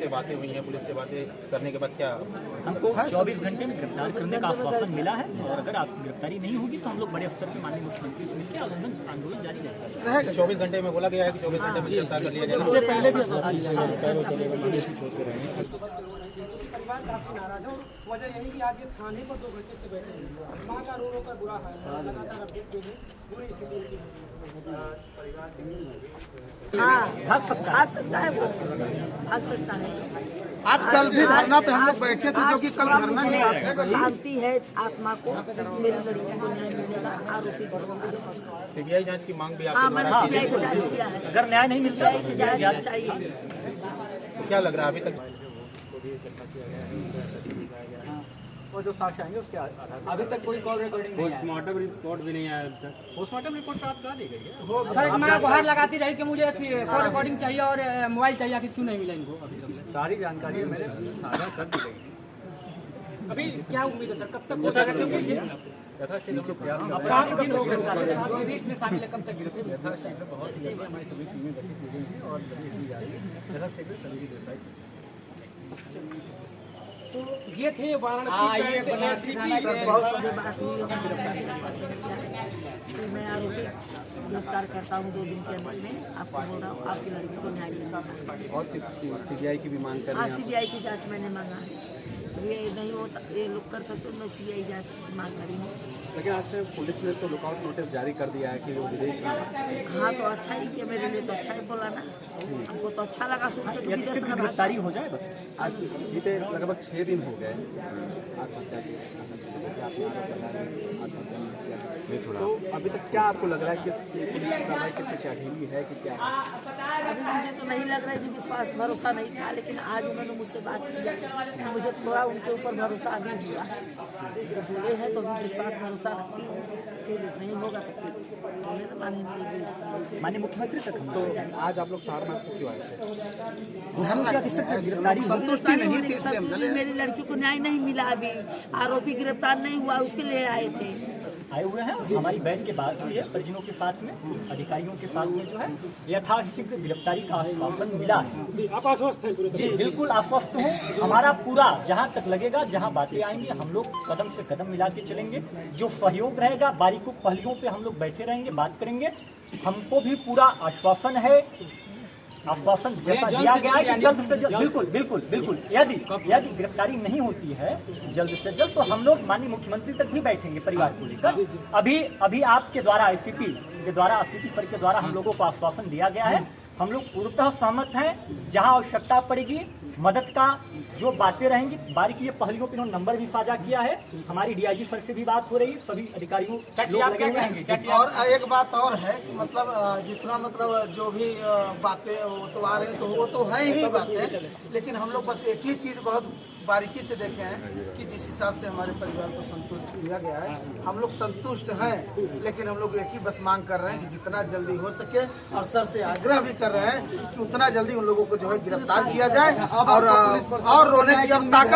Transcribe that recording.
से बातें हुई हैं, पुलिस से बातें करने के बाद क्या हमको 24 घंटे में गिरफ्तार करने का आश्वासन मिला है और अगर गिरफ्तारी नहीं होगी तो हम लोग बड़े स्तर पर माननीय मुख्यमंत्री से मिलकर आंदोलन जारी रहेगा। 24 घंटे में बोला गया है कि 24 घंटे में गिरफ्तार कर लिया जाएगा। पहले भी परिवार काफी नाराज हो। वजह यही कि आज ये थाने पर 2 घंटे से बैठे हैं। मां का रो कर बुरा हाल है, लगातार अपडेट दे रहे हैं, बुरी स्थिति उनकी है। हाँ, भाग सकता है वो, भाग सकता है। आज कल भी धरना पे हम लोग बैठे थे, जो कि कल धरना की बात है। शांति है आत्मा को, मेरी लड़की को न्याय मिलेगा। आरोपी सीबीआई जांच की मांग भी हाँ, आपके मैंने द्वारा सीबीआई को जांच किया है। अगर न्याय नहीं मिलता है सीबीआई की जांच चाहिए। क्या लग रहा है अभी तक? वो जो साक्ष्य आएंगे उसके आधार अभी तक कोई कॉल रिकॉर्डिंग नहीं है। पोस्टमार्टम रिपोर्ट भी नहीं आया अभी तक। पोस्टमार्टम रिपोर्ट प्राप्त करा दी गई है। सर मैं गुहार लगाती रही कि मुझे कॉल रिकॉर्डिंग चाहिए और मोबाइल चाहिए, कि क्यों नहीं मिला इनको अभी तक? सारी जानकारी मैंने साझा कर दी गई। अभी क्या उम्मीद है सर, कब तक हो जाएगा? क्योंकि ये शामिल है कब तक यथाशीघ्र बहुत ही हमारी सभी टीमें गठित की गई हैं और दी जा रही है। यथाशीघ्र सभी की गिरफ्तारी। तो ये थे वाराणसी मैं आरोपी गिरफ्तार करता हूँ 2 दिन के अंदर में। आपको बोल रहा हूँ, आपकी लड़की को न्याय मिलेगा। और किसी सीबीआई की भी मांग कर हाँ, सीबीआई की जांच मैंने मांगा है। ये नहीं होता, ये लोग कर सकते, मैं सीबीआई जांच मांग करी हूँ। लेकिन आज से पुलिस ने तो लुकआउट नोटिस जारी कर दिया है कि वो विदेश में। हाँ, तो अच्छा ही किया, मेरे लिए तो अच्छा ही बोला ना। हमको तो अच्छा लगा सुन के कि विदेश में गिरफ्तारी हो जाए बस। बीते लगभग 6 दिन हो गए आत्महत्या की। तो अभी तक क्या आपको लग रहा है कि पुलिस की कार्रवाई कितनी क्या ढीली है कि क्या है? अभी मुझे तो नहीं लग रहा है कि विश्वास भरोसा नहीं था, लेकिन आज उन्होंने मुझसे बात किया, मुझे थोड़ा उनके ऊपर भरोसा अभी हुआ है। ये है तो विश्वास भरोसा रखती हूँ, फिर नहीं होगा तो फिर माननीय मुख्यमंत्री तक हम तो आज आप लोग सारनाथ को क्यों आए थे? संतुष्टि नहीं थी, मेरी लड़की को न्याय नहीं मिला, अभी आरोपी गिरफ्तार नहीं हुआ, उसके लिए आए थे। आए हुए हैं। हमारी बैठ के बात हुई है परिजनों के साथ में, अधिकारियों के साथ में जो है यथाशीघ्र गिरफ्तारी का आश्वासन मिला है। आप आश्वस्त हैं? जी बिल्कुल आश्वस्त हूँ। हमारा पूरा जहाँ तक लगेगा, जहाँ बातें आएंगी, हम लोग कदम से कदम मिला के चलेंगे। जो सहयोग रहेगा, बारीकों पहलुओं पे हम लोग बैठे रहेंगे, बात करेंगे। हमको भी पूरा आश्वासन है, आश्वासन जैसा दिया गया है कि जल्द से जल्द, बिल्कुल यदि गिरफ्तारी नहीं होती है जल्द से जल्द, तो हम लोग माननीय मुख्यमंत्री तक भी बैठेंगे परिवार को लेकर। अभी आपके द्वारा आईसीपी के द्वारा, आईसीपी सर के द्वारा हम लोगों को आश्वासन दिया गया है। हम लोग पूर्णतः सहमत हैं। जहां आवश्यकता पड़ेगी मदद का, जो बातें रहेंगी बारीकी पहलुओं पर नंबर भी साझा किया है। हमारी डीआईजी सर से भी बात हो रही है, सभी अधिकारियों। और एक बात और है कि मतलब जितना मतलब जो भी बातें वो तो आ रही तो वो तो है ही बातें, लेकिन हम लोग बस एक ही चीज बहुत बारीकी से देखे हैं कि जिस हिसाब से हमारे परिवार को संतुष्ट किया गया है, हम लोग संतुष्ट हैं। लेकिन हम लोग एक ही बस मांग कर रहे हैं कि जितना जल्दी हो सके, और सर से आग्रह भी कर रहे हैं कि उतना जल्दी उन लोगों को जो है गिरफ्तार किया जाए और रोने की अब ताकत